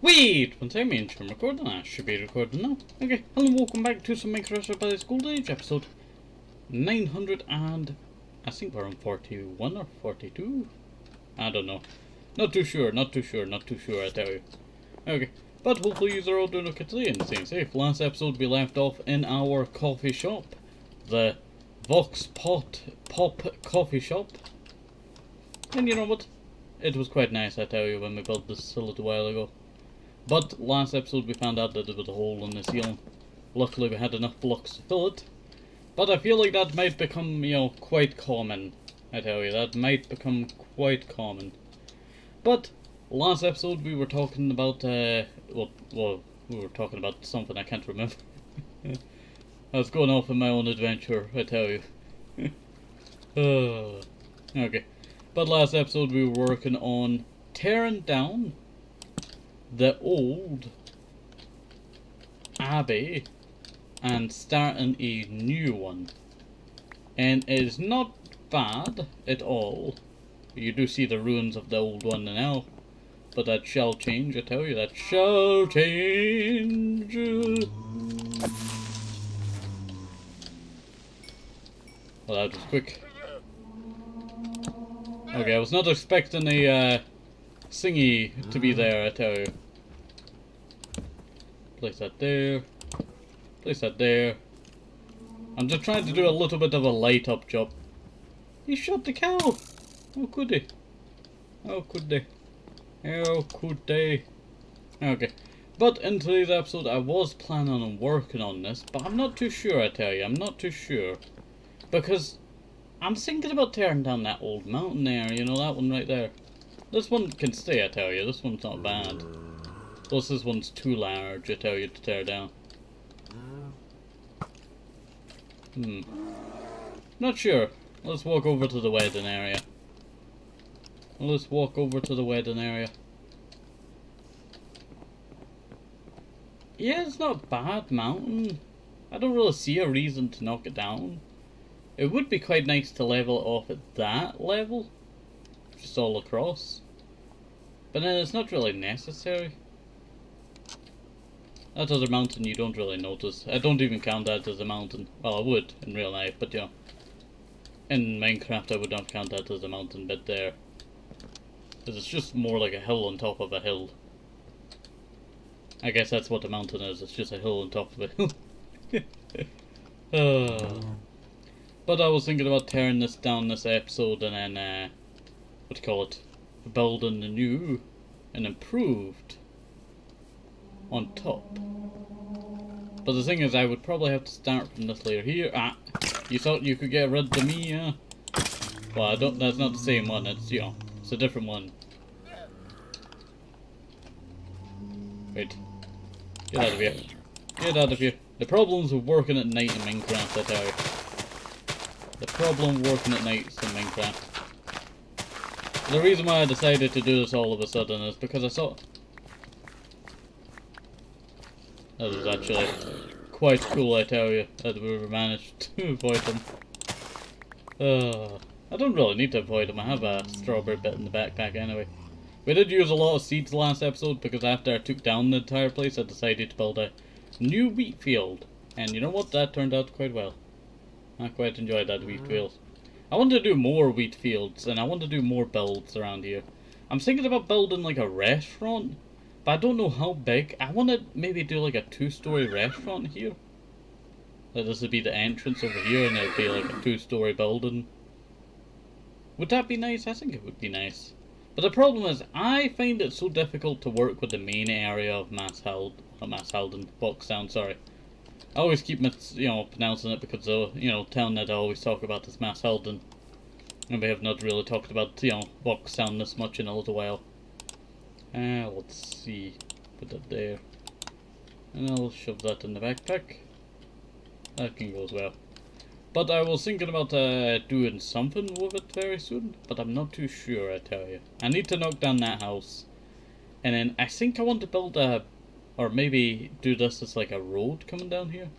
Wait! One time I'm recording. I should be recording now. Okay, hello and welcome back to some Minecraft by this Golden Age episode 900 and... I think we're on 41 or 42? I don't know. Not too sure I tell you. Okay, but hopefully you are all doing okay today and staying safe. Last episode we left off in our coffee shop. The Vox Pop coffee shop. And you know what? It was quite nice, I tell you, when we built this a little while ago. But last episode we found out that there was a hole in the ceiling. Luckily we had enough blocks to fill it. But I feel like that might become, you know, quite common. I tell you, that might become quite common. But last episode we were talking about, we were talking about something I can't remember. I was going off on my own adventure, I tell you. Okay. But last episode we were working on tearing down the old Abbey and starting a new one. And it is not bad at all. You do see the ruins of the old one now. But that shall change, I tell you, that shall change. Well, that was quick. Okay, I was not expecting a thingy to be there, I tell you. Place that there. Place that there. I'm just trying to do a little bit of a light up job. He shot the cow! How could he? How could they? How could they? Okay. But in today's episode I was planning on working on this, but I'm not too sure, I tell you. I'm not too sure. Because I'm thinking about tearing down that old mountain there, you know, that one right there. This one can stay, I tell you. This one's not bad. Plus this one's too large, I tell you, to tear down. Not sure. Let's walk over to the wedding area. Let's walk over to the wedding area. Yeah, it's not a bad mountain. I don't really see a reason to knock it down. It would be quite nice to level it off at that level. Just all across. But then it's not really necessary. That other mountain you don't really notice. I don't even count that as a mountain. Well, I would in real life, but you know. In Minecraft I would not count that as a mountain bit there. Because it's just more like a hill on top of a hill. I guess that's what a mountain is. It's just a hill on top of a hill. But I was thinking about tearing this down this episode and then, what do you call it? Building a new and improved on top. But the thing is, I would probably have to start from this layer here. Ah, you thought you could get rid of me, huh? Well, I don't. That's not the same one. It's, you know, it's a different one. Wait, get out of here! Get out of here! The problems with working at night in Minecraft, I tell you. The problem working at night in Minecraft. The reason why I decided to do this all of a sudden is because I saw... That was actually quite cool, I tell you, that we managed to avoid them. I don't really need to avoid them, I have a strawberry bit in the backpack anyway. We did use a lot of seeds last episode because after I took down the entire place I decided to build a new wheat field. And you know what, that turned out quite well. I quite enjoyed that wheat field. I want to do more wheat fields and I want to do more builds around here. I'm thinking about building like a restaurant, but I don't know how big. I want to maybe do like a 2-story restaurant here. Like this would be the entrance over here and it would be like a 2-story building. Would that be nice? I think it would be nice. But the problem is, I find it so difficult to work with the main area of Boxtown, sorry. I always keep, pronouncing it because, town that I always talk about is Masselden. And we have not really talked about, Boxtown this much in a little while. Let's see. Put that there. And I'll shove that in the backpack. That can go as well. But I was thinking about doing something with it very soon. But I'm not too sure, I tell you. I need to knock down that house. And then I think I want to build a... Or maybe do this as like a road coming down here.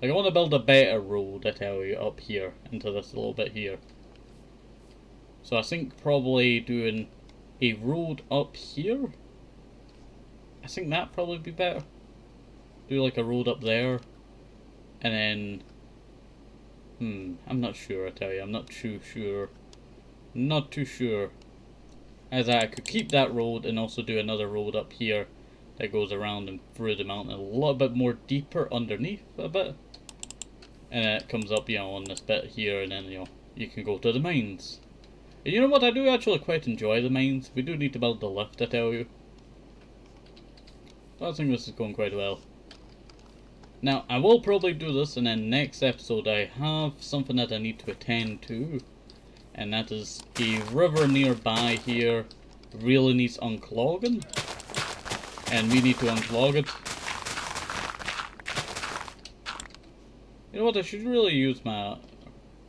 Like I want to build a better road, I tell you, up here. Into this little bit here. So I think probably doing a road up here I think that'd probably be better. Do like a road up there, and then, I'm not sure, I tell you, I'm not too sure. Not too sure. As I could keep that road and also do another road up here that goes around and through the mountain a little bit more deeper underneath a bit. And then it comes up, on this bit here, and then, you can go to the mines. And you know what, I do actually quite enjoy the mines. We do need to build the lift, I tell you. But I think this is going quite well. Now, I will probably do this, and then next episode I have something that I need to attend to. And that is a river nearby here really needs unclogging. And we need to unclog it. You know what, I should really use my...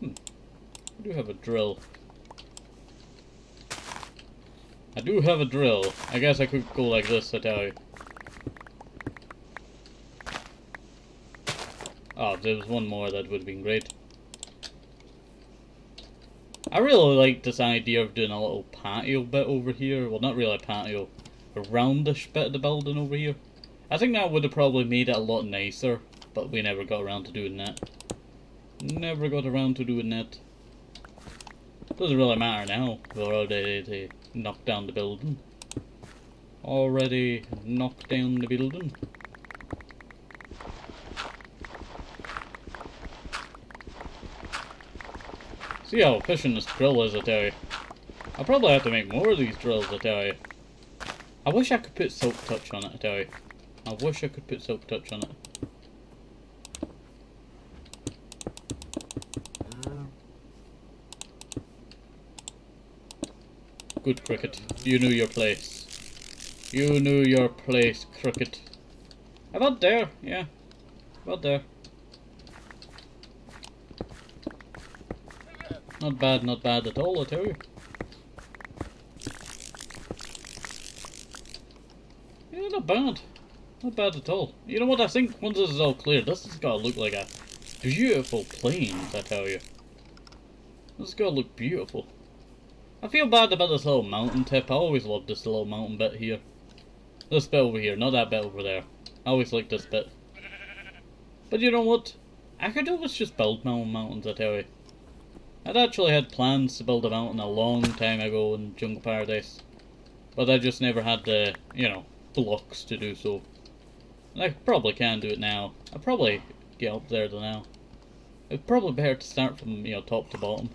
I do have a drill. I do have a drill. I guess I could go like this, I tell you. Oh, if there was one more, that would have been great. I really like this idea of doing a little patio bit over here. Well, not really a patio. A roundish bit of the building over here. I think that would have probably made it a lot nicer. But we never got around to doing that. Never got around to doing that. Doesn't really matter now. We're already knocked down the building. Already knocked down the building. See how efficient this drill is, I tell you. I'll probably have to make more of these drills, I tell you. I wish I could put Silk Touch on it, I tell you. I wish I could put Silk Touch on it. Good, Cricket. You knew your place. You knew your place, Cricket. About there, yeah. About there. Not bad at all, I tell you. Yeah, not bad. Not bad at all. You know what, I think once this is all clear, this has got to look like a beautiful plains, I tell you. This has got to look beautiful. I feel bad about this little mountain tip. I always loved this little mountain bit here. This bit over here, not that bit over there. I always liked this bit. But you know what? I could always just build my own mountains, I tell you. I'd actually had plans to build a mountain a long time ago in Jungle Paradise. But I just never had the, blocks to do so. And I probably can do it now. I'll probably get up there now. It's probably better to start from, top to bottom.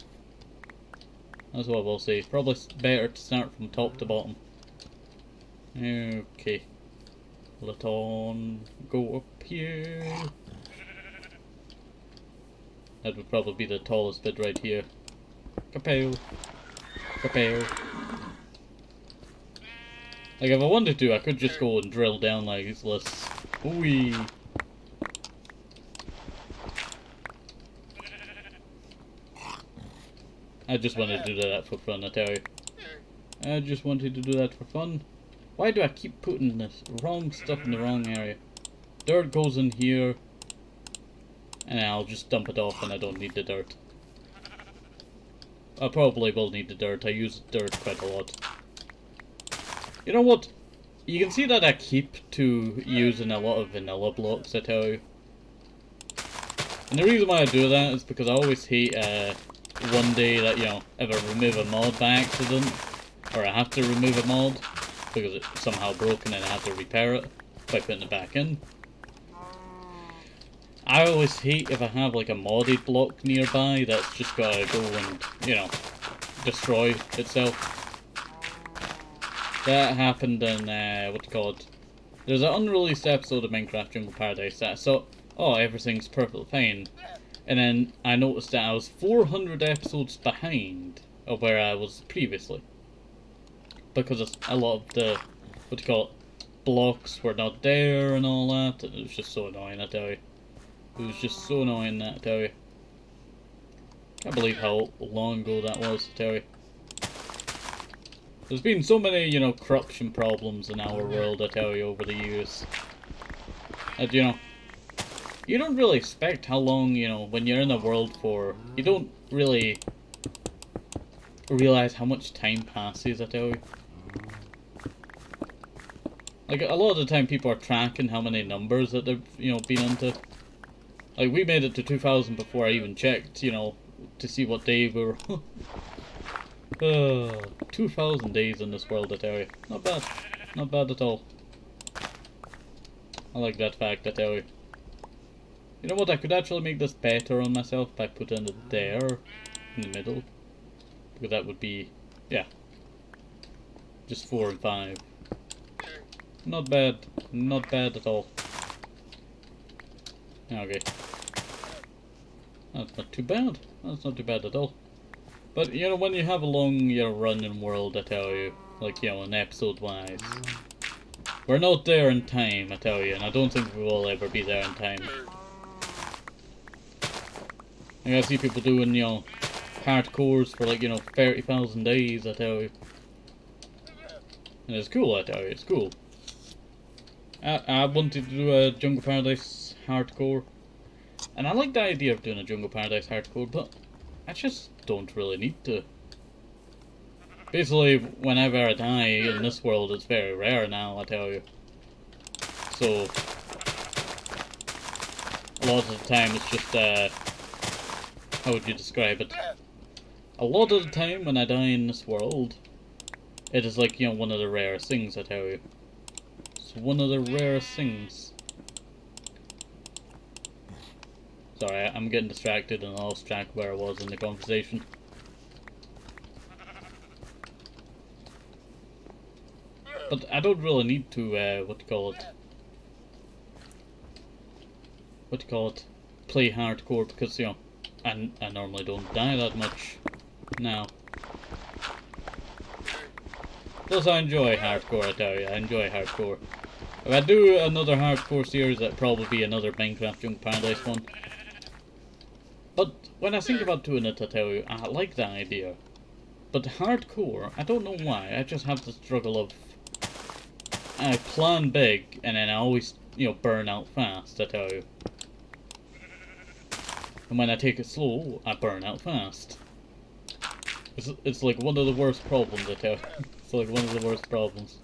That's what we'll say. Probably better to start from top to bottom. Okay. Let on go up here. That would probably be the tallest bit right here. Kapow. Kapow. Like, if I wanted to, I could just go and drill down like this. Whee! I just wanted to do that for fun, I tell you. I just wanted to do that for fun. Why do I keep putting this wrong stuff in the wrong area? Dirt goes in here. And I'll just dump it off and I don't need the dirt. I probably will need the dirt. I use dirt quite a lot. You know what? You can see that I keep to using a lot of vanilla blocks, I tell you. And the reason why I do that is because I always hate one day that, if I remove a mod by accident, or I have to remove a mod because it's somehow broken and I have to repair it by putting it back in. I always hate if I have like a modded block nearby that's just gotta go and, destroy itself. That happened in, there's an unreleased episode of Minecraft Jungle Paradise that I saw, oh, everything's perfectly fine. And then I noticed that I was 400 episodes behind of where I was previously. Because a lot of the, blocks were not there and all that, and it was just so annoying, I tell you. It was just so annoying, that I tell you. Can't believe how long ago that was, I tell you. There's been so many, corruption problems in our world, I tell you, over the years. And, you don't really expect how long, when you're in a world for, you don't really realize how much time passes, I tell you. Like, a lot of the time people are tracking how many numbers that they've, been into. Like, we made it to 2000 before I even checked, to see what day we were. 2000 days in this world, I tell you. Not bad. Not bad at all. I like that fact, I tell you. You know what, I could actually make this better on myself by putting it there, in the middle. Because that would be, yeah. Just 4 and 5. Not bad. Not bad at all. Okay. That's not too bad. That's not too bad at all. But, when you have a long, running world, I tell you, like, an episode-wise, we're not there in time, I tell you, and I don't think we will ever be there in time. I see people doing, hardcores for, like, 30,000 days, I tell you. And it's cool, I tell you, it's cool. I wanted to do a Jungle Paradise hardcore, and I like the idea of doing a Jungle Paradise hardcore, but I just don't really need to. Basically, whenever I die in this world, it's very rare now, I tell you. So, a lot of the time it's just, how would you describe it? A lot of the time when I die in this world, it is like, one of the rarest things, I tell you. It's one of the rarest things. Sorry, I'm getting distracted and I lost track where I was in the conversation. But I don't really need to, play hardcore because, I normally don't die that much now. Plus I enjoy hardcore, I tell you, I enjoy hardcore. If I do another hardcore series, that'd probably be another Minecraft Jungle Paradise one. But when I think about doing it, I tell you, I like that idea. But hardcore, I don't know why, I just have the struggle of... I plan big, and then I always, burn out fast, I tell you. And when I take it slow, I burn out fast. It's like one of the worst problems, I tell you. It's like one of the worst problems.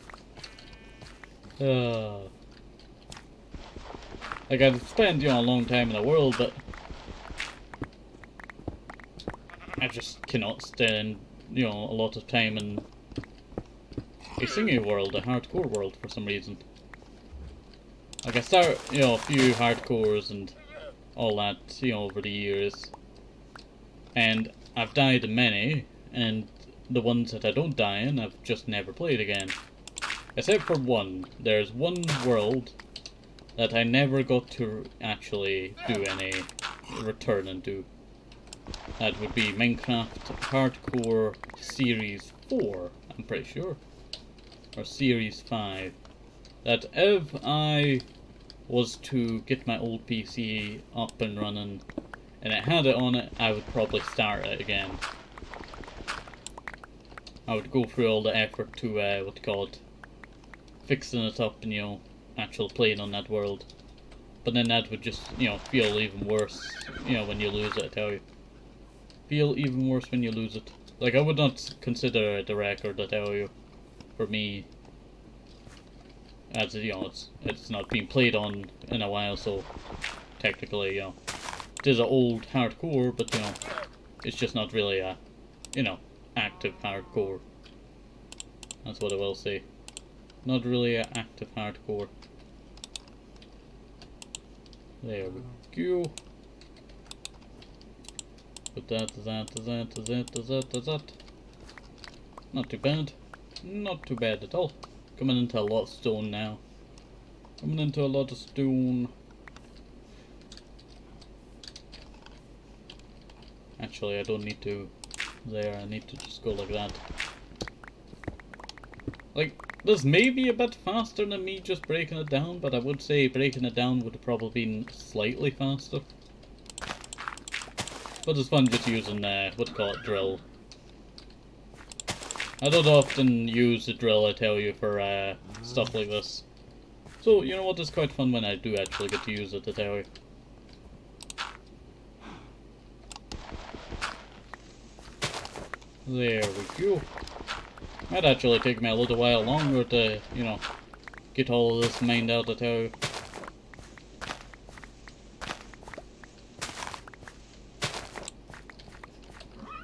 Like, I've spent, a long time in the world, but... I just cannot stand, a lot of time in a singing world, a hardcore world, for some reason. Like, I start, a few hardcores and all that, over the years. And I've died in many, and the ones that I don't die in, I've just never played again. Except for one. There's one world that I never got to actually do any return and do. That would be Minecraft Hardcore Series 4, I'm pretty sure. Or Series 5. That if I was to get my old PC up and running, and it had it on it, I would probably start it again. I would go through all the effort to, fixing it up and, actually playing on that world. But then that would just, feel even worse, when you lose it, I tell you. Feel even worse when you lose it. Like, I would not consider it a record, I tell you, for me. As, it's not been played on in a while, so technically, it is an old hardcore, but, it's just not really a, active hardcore. That's what I will say. Not really an active hardcore. There we go. But that. Not too bad. Not too bad at all. Coming into a lot of stone now. Coming into a lot of stone. Actually, I don't need to there. I need to just go like that. Like, this may be a bit faster than me just breaking it down, but I would say breaking it down would have probably been slightly faster. But it's fun just using, drill. I don't often use the drill, I tell you, for stuff like this. So, you know what, it's quite fun when I do actually get to use it, I tell you. There we go. Might actually take me a little while longer to, get all of this mined out, I tell you.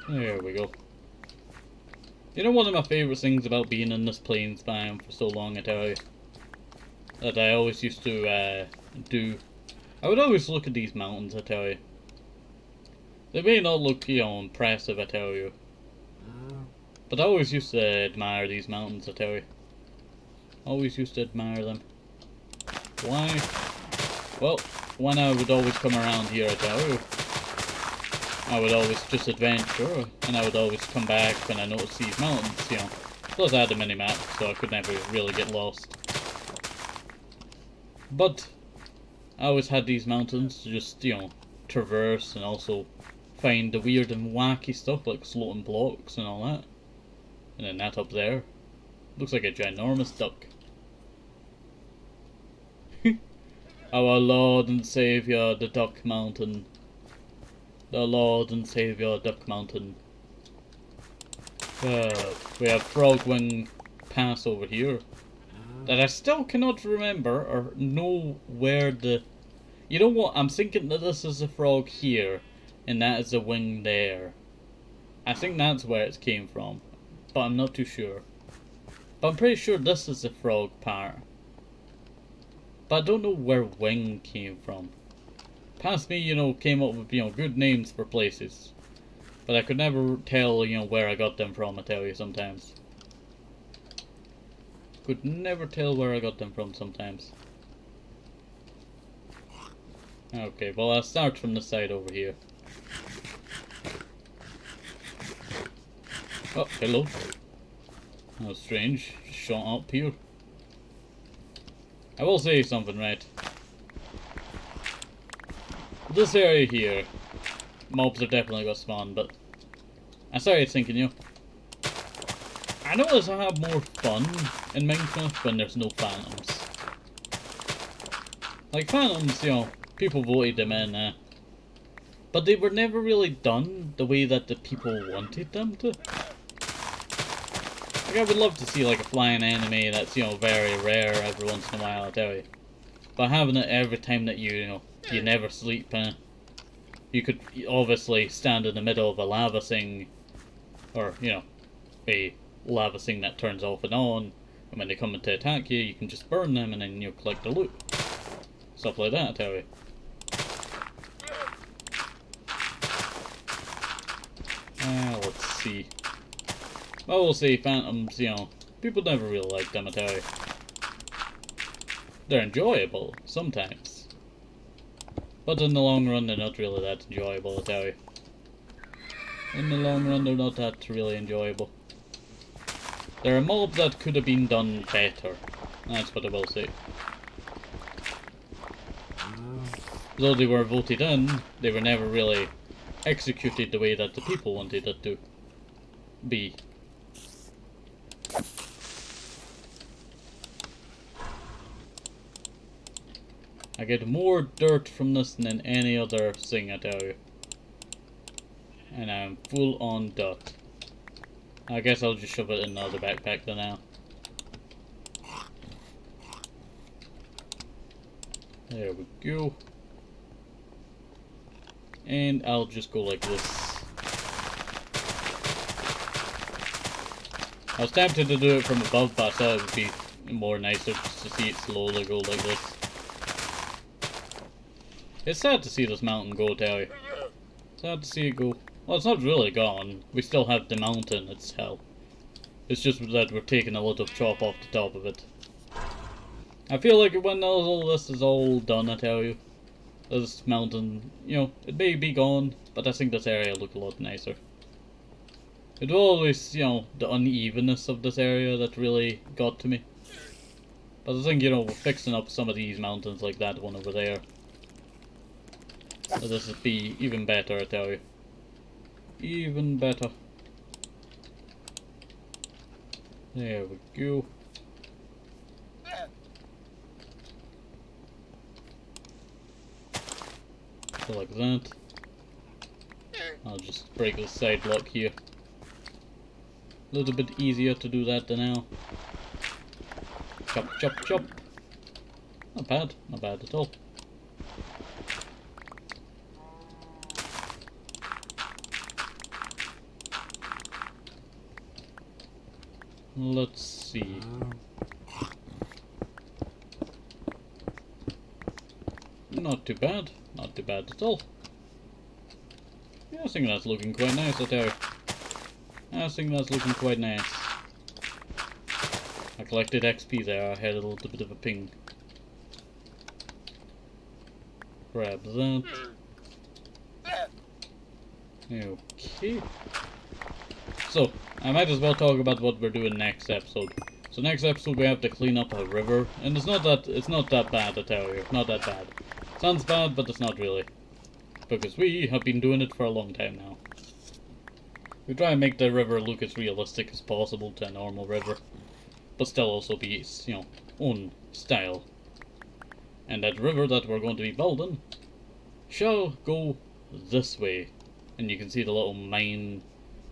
There we go. You know, one of my favourite things about being in this plains biome for so long, I tell you, that I always used to do. I would always look at these mountains, I tell you. They may not look, you know, impressive, I tell you. But I always used to admire these mountains, I tell you. Always used to admire them. Why? Well, when I would always come around here, I tell you, I would always just adventure, and I would always come back when I noticed these mountains, you know. Plus I had a mini-map, so I could never really get lost. But I always had these mountains to just, you know, traverse and also find the weird and wacky stuff like floating blocks and all that. And then that up there looks like a ginormous duck. Our Lord and Saviour, the Duck Mountain. The Lord and Saviour, Duck Mountain. We have Frogwing Pass over here. That I still cannot remember or know where the... You know what? I'm thinking that this is a frog here, and that is a wing there. I think that's where it came from, but I'm not too sure. But I'm pretty sure this is the frog part. But I don't know where wing came from. Past me, you know, came up with, you know, good names for places. But I could never tell, you know, where I got them from, I tell you, sometimes. Could never tell where I got them from sometimes. Okay, well I'll start from the side over here. Oh, hello. That was strange. Just shot up here. I will say something, right? This area here, mobs are definitely gonna spawn, but I started thinking, you know, I notice I have more fun in Minecraft when there's no phantoms. Like phantoms, you know, people voted them in, but they were never really done the way that the people wanted them to. Like I would love to see like a flying enemy that's, you know, very rare every once in a while, I tell you. But having it every time that you know, you never sleep, you could obviously stand in the middle of a lava thing, or, you know, a lava thing that turns off and on, and when they come in to attack you, you can just burn them and then you collect the loot. Stuff like that, I tell you. Let's see. Well, we'll see, phantoms, you know, people never really like them, I tell you. They're enjoyable, sometimes. But in the long run, they're not really that enjoyable, I tell you. In the long run, they're not that really enjoyable. They're a mob that could have been done better. That's what I will say. Though they were voted in, they were never really executed the way that the people wanted it to be. I get more dirt from this than any other thing, I tell you. And I'm full on dirt. I guess I'll just shove it in another backpack then now. There we go. And I'll just go like this. I was tempted to do it from above, but I thought it would be more nicer just to see it slowly go like this. It's sad to see this mountain go, tell you. Sad to see it go. Well, it's not really gone. We still have the mountain itself. It's just that we're taking a lot of chop off the top of it. I feel like when all this is all done, I tell you, this mountain, you know, it may be gone, but I think this area will look a lot nicer. It was always, you know, the unevenness of this area that really got to me. But I think, you know, we're fixing up some of these mountains like that one over there. So this would be even better, I tell you. Even better. There we go. So like that. I'll just break the side block here. A little bit easier to do that than now. Chop, chop, chop. Not bad. Not bad at all. Let's see. Not too bad. Not too bad at all. Yeah, I think that's looking quite nice, I tell you. I think that's looking quite nice. I collected XP there, I had a little bit of a ping. Grab that. Okay. So, I might as well talk about what we're doing next episode. So next episode we have to clean up a river, and it's not that bad, I tell you. Not that bad. Sounds bad, but it's not really. Because we have been doing it for a long time now. We try and make the river look as realistic as possible to a normal river, but still also be its, own style. And that river that we're going to be building shall go this way. And you can see the little main,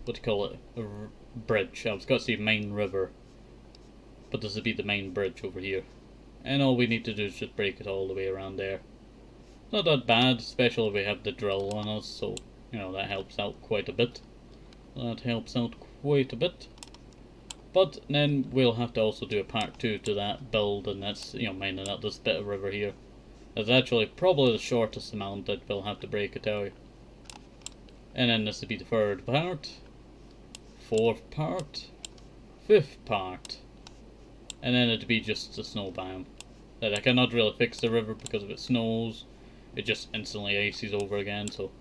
what do you call it, bridge. I was going to say main river, but this would be the main bridge over here. And all we need to do is just break it all the way around there. Not that bad, especially if we have the drill on us, so, that helps out quite a bit. That helps out quite a bit. But then we'll have to also do a part 2 to that build, and that's, mining out this bit of river here. That's actually probably the shortest amount that we'll have to break, I tell you. And then this would be the 3rd part, 4th part, 5th part. And then it'd be just the snow biome. That I cannot really fix the river because if it snows, it just instantly ices over again, so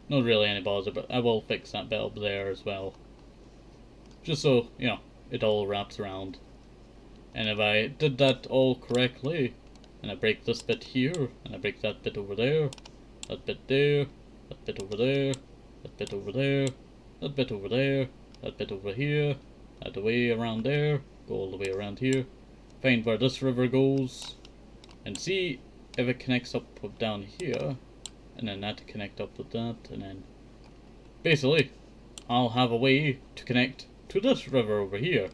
not really any bother, but I will fix that bit up there as well. Just so, it all wraps around. And if I did that all correctly, and I break this bit here, and I break that bit over there, that bit there, that bit over there, that bit over there, that bit over there, that bit over here, that way around there, go all the way around here, find where this river goes, and see if it connects up with down here, and then that to connect up with that, and then basically I'll have a way to connect to this river over here.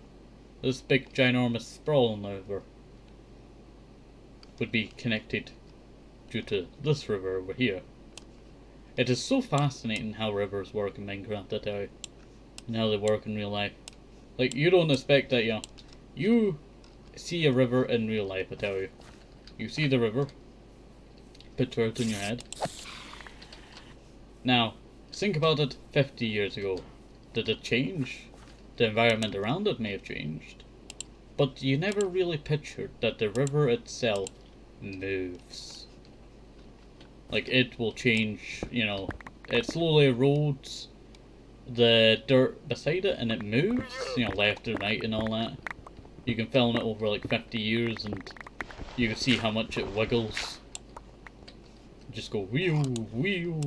This big ginormous sprawling river would be connected due to this river over here. It is so fascinating how rivers work in Minecraft, I tell you, and how they work in real life. Like, you don't expect that, you see a river in real life, I tell you. You see the river, picture it in your head. Now, think about it 50 years ago. Did it change? The environment around it may have changed. But you never really pictured that the river itself moves. Like, it will change, it slowly erodes the dirt beside it and it moves, left and right and all that. You can film it over like 50 years and you can see how much it wiggles. Just go wheel, wheel.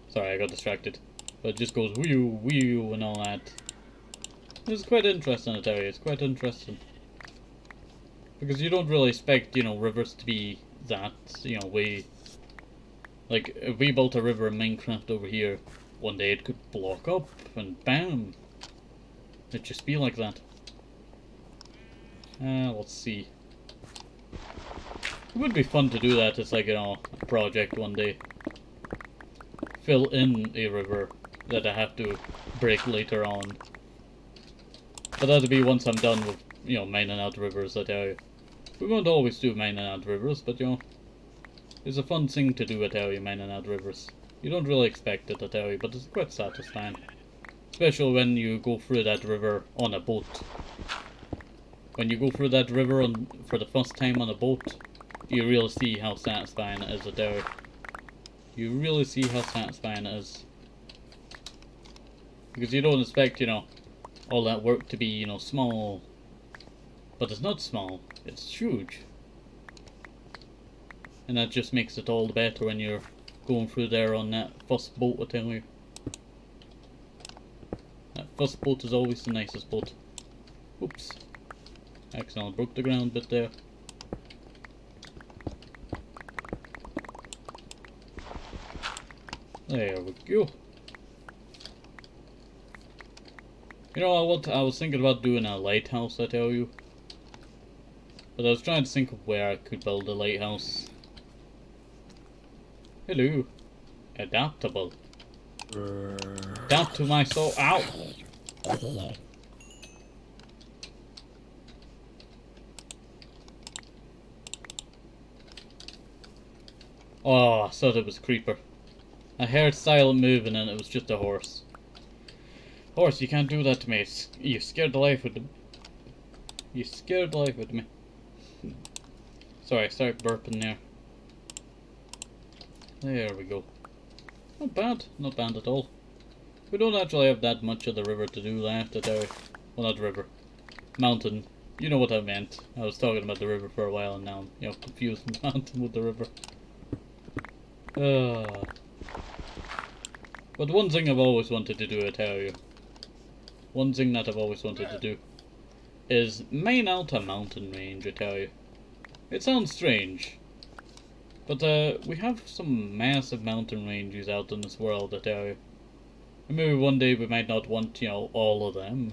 Sorry, I got distracted. But it just goes wheel, wheel and all that. It's quite interesting, I tell you. It's quite interesting. Because you don't really expect, rivers to be that, way. Like, if we built a river in Minecraft over here, one day it could block up and bam. It'd just be like that. Let's see. It would be fun to do that as like, a project one day. Fill in a river that I have to break later on. But that'll be once I'm done with, mining out rivers, I tell you. We won't always do mining out rivers, but, it's a fun thing to do, I tell you, mining out rivers. You don't really expect it, I tell you, but it's quite satisfying. Especially when you go through that river on a boat. When you go through that river for the first time on a boat, you really see how satisfying it is, I tell you. You really see how satisfying it is. Because you don't expect, all that work to be, small. But it's not small, it's huge. And that just makes it all the better when you're going through there on that first boat, I tell you. That first boat is always the nicest boat. Oops. Accidentally broke the ground bit there. There we go. I was thinking about doing a lighthouse, I tell you. But I was trying to think of where I could build a lighthouse. Hello. Adaptable. Adapt to my soul. Ow! Oh, I thought it was a creeper. I heard silent moving and it was just a horse. Horse, you can't do that to me. You scared the life out of me. You scared the life out of me. Sorry, I started burping there. There we go. Not bad. Not bad at all. We don't actually have that much of the river to do left. Well, not river. Mountain. You know what I meant. I was talking about the river for a while and now I'm, confusing the mountain with the river. But one thing I've always wanted to do, I tell you. One thing that I've always wanted to do is mine out a mountain range, I tell you. It sounds strange, but we have some massive mountain ranges out in this world, I tell you. And maybe one day we might not want, all of them.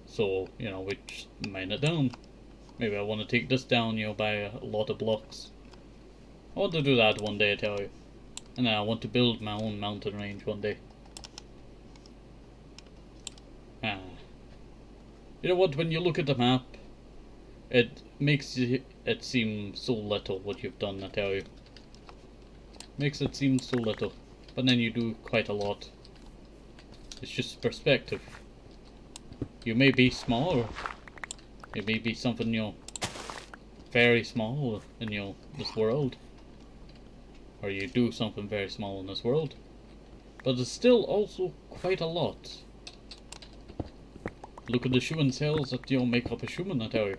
So, we just mine it down. Maybe I want to take this down, by a lot of blocks. I want to do that one day, I tell you. And then I want to build my own mountain range one day. You know what, when you look at the map, it makes it seem so little what you've done, I tell you. Makes it seem so little. But then you do quite a lot. It's just perspective. You may be small. It may be something, very small in, this world. Or you do something very small in this world. But it's still also quite a lot. Look at the shoeing cells that, make up a shoeman, I tell you.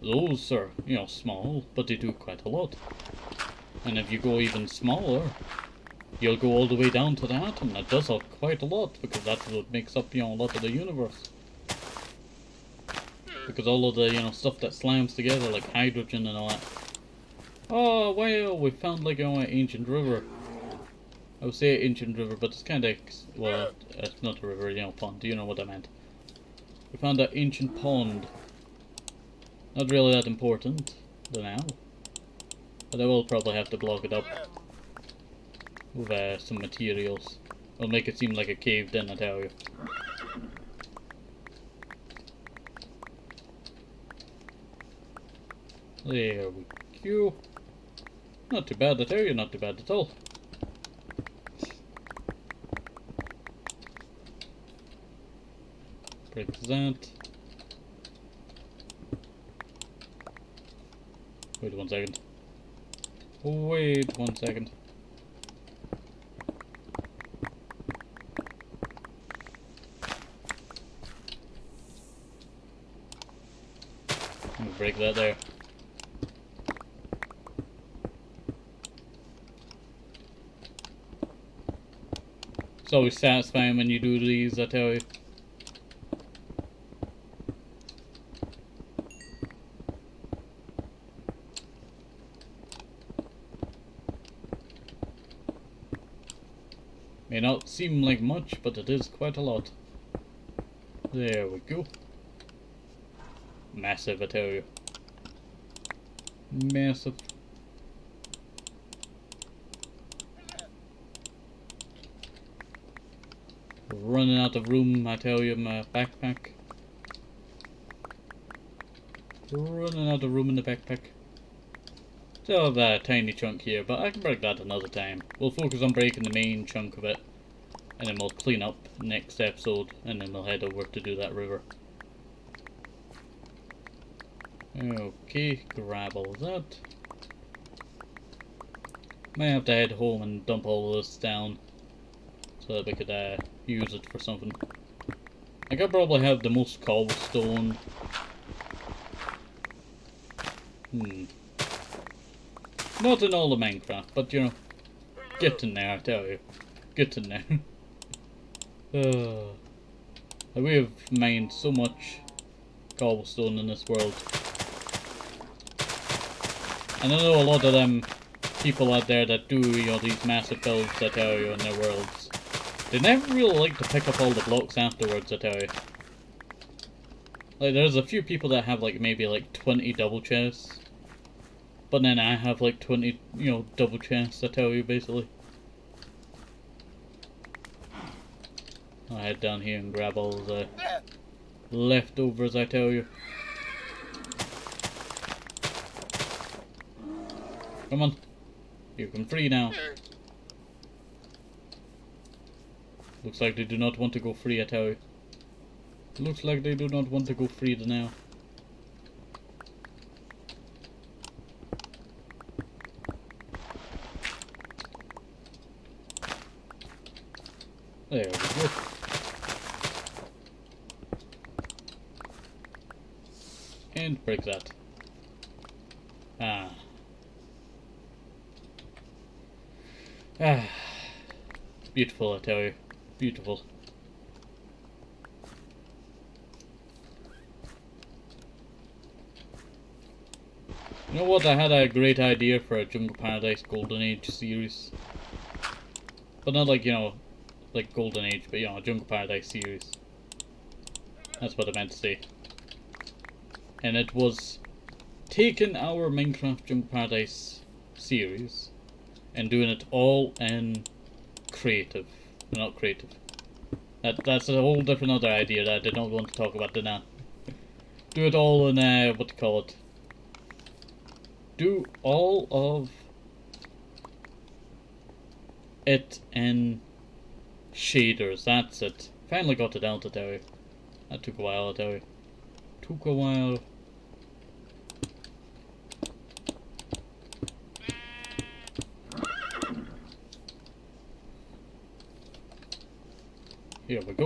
Those are, small, but they do quite a lot. And if you go even smaller, you'll go all the way down to the atom. That does quite a lot, because that's what makes up, a lot of the universe. Because all of the, stuff that slams together, like hydrogen and all that. Oh, wow, we found, like, an ancient river. I would say ancient river, but it's kind of, well, it's not a river, pond. You know what I meant. We found that ancient pond. Not really that important for now. But I will probably have to block it up with some materials. It'll make it seem like a cave then, I tell you. There we go. Not too bad, I tell you, not too bad at all. Break that. Wait 1 second. Wait 1 second. I'm gonna break that there. It's always satisfying when you do these, I tell you. May not seem like much, but it is quite a lot. There we go. Massive, I tell you. Massive. Running out of room, I tell you, my backpack. Running out of room in the backpack. Still have a tiny chunk here, but I can break that another time. We'll focus on breaking the main chunk of it, and then we'll clean up next episode, and then we'll head over to do that river. Okay, grab all of that. Might have to head home and dump all of this down, so that we could use it for something. I could probably have the most cobblestone. Not in all of Minecraft, but getting there, I tell you. Getting there. We have mined so much cobblestone in this world. And I know a lot of them people out there that do, these massive builds, I tell you, in their worlds. They never really like to pick up all the blocks afterwards, I tell you. Like, there's a few people that have, like, maybe, like, 20 double chests. But then I have, like, 20, you know, double chests, I tell you, basically. I'll head down here and grab all the leftovers, I tell you. Come on. You can free now. Looks like they do not want to go free, I tell you. Looks like they do not want to go free now. There we go. And break that. Ah. Ah. Beautiful, I tell you. Beautiful. You know what? I had a great idea for a Jungle Paradise Golden Age series. But not like, you know, like Golden Age, but you know, Jungle Paradise series. That's what I meant to say. And it was taking our Minecraft Jungle Paradise series and doing it all in creative. Not creative. That's a whole different other idea that I did not want to talk about now. Do it all in, what do you call it? Do all of it in shaders, that's it. Finally got it out, I tell you. That took a while, I tell you. Took a while. Here we go.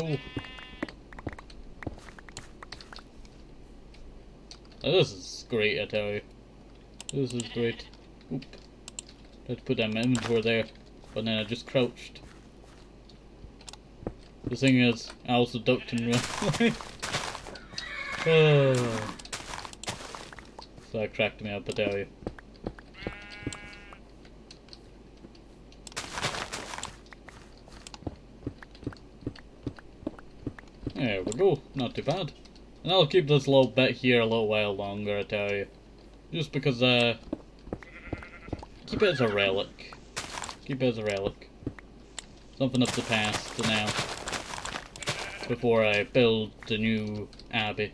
Now, this is great, I tell you. This is great. Oop. Let's put that in my inventory there. But then I just crouched. The thing is, I also ducked and ran. Oh. So that cracked me up, I tell you. There we go, not too bad. And I'll keep this little bit here a little while longer, I tell you. Just because, keep it as a relic. Keep it as a relic. Something of the past now. Before I build the new Abbey.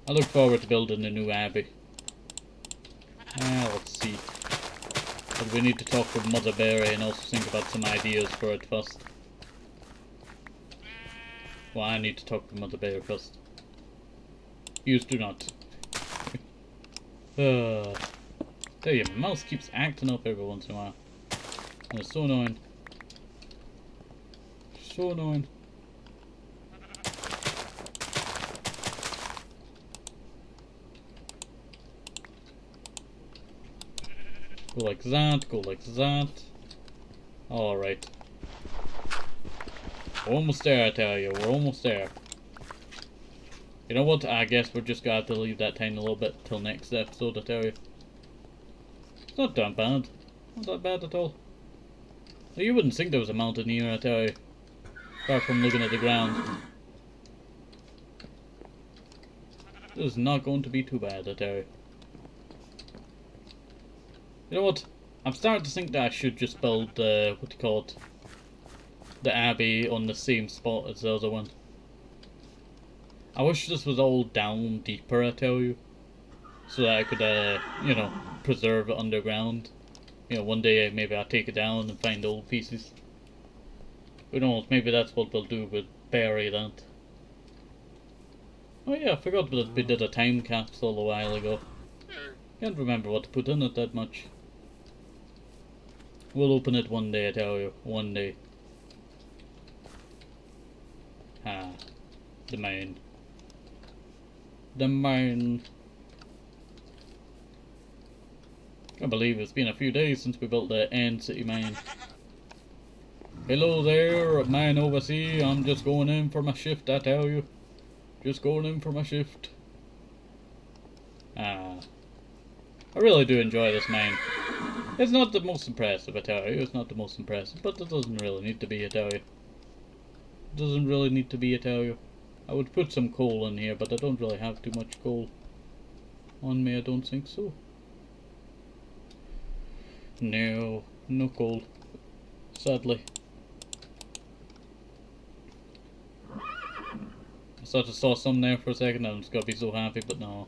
I look forward to building the new Abbey. Let's see. But we need to talk with Mother Berry and also think about some ideas for it first. Well, I need to talk to Mother Berry first. You do not. Tell you, my mouse keeps acting up every once in a while. And it's so annoying. So annoying. Go like that, go like that. Alright. We're almost there, I tell you. We're almost there. You know what? I guess we're just gonna have to leave that tiny little bit till next episode, I tell you. It's not that bad. Not that bad at all. You wouldn't think there was a mountain here, I tell you. Apart from looking at the ground. This is not going to be too bad, I tell you. You know what? I'm starting to think that I should just build the, what do you call it? The Abbey on the same spot as the other one. I wish this was all down deeper, I tell you. So that I could, you know, preserve it underground. You know, one day maybe I'll take it down and find old pieces. Who knows, maybe that's what we'll do, with bury that. Oh yeah, I forgot that we did a time capsule a while ago. Can't remember what to put in it that much. We'll open it one day, I tell you. One day. Ah. The mine. The mine. Can't believe it's been a few days since we built the End City mine. Hello there, mine overseas. I'm just going in for my shift, I tell you. Just going in for my shift. Ah. I really do enjoy this mine. It's not the most impressive, I tell you. It's not the most impressive, but it doesn't really need to be, I tell you. It doesn't really need to be, I tell you. I would put some coal in here, but I don't really have too much coal on me, I don't think so. No, no coal, sadly. I sort of saw some there for a second, I was gonna be so happy, but no.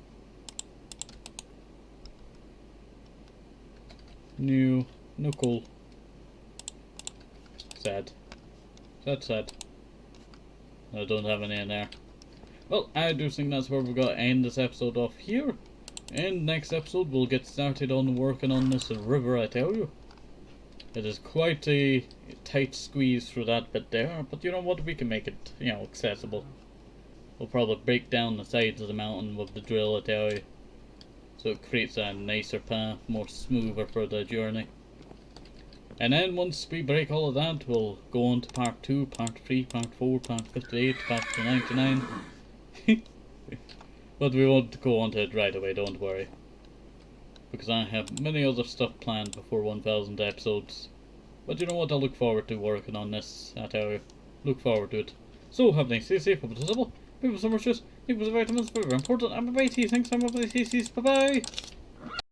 No, no coal. Sad. Sad. I don't have any in there. Well, I do think that's where we're going to end this episode off here. And next episode we'll get started on working on this river, I tell you. It is quite a tight squeeze through that bit there, but you know what, we can make it, you know, accessible. We'll probably break down the sides of the mountain with the drill, I tell you. So it creates a nicer path, more smoother for the journey. And then once we break all of that, we'll go on to part 2, part 3, part 4, part 58, part 99. But we won't go on to it right away, don't worry. Because I have many other stuff planned before 1000 episodes. But you know what, I look forward to working on this, I tell you. Look forward to it. So, have a nice day, safe, hope it is simple. People so much just, it was vitamins, very important. I'm bye-bye, thanks, I'm bye-bye, bye-bye.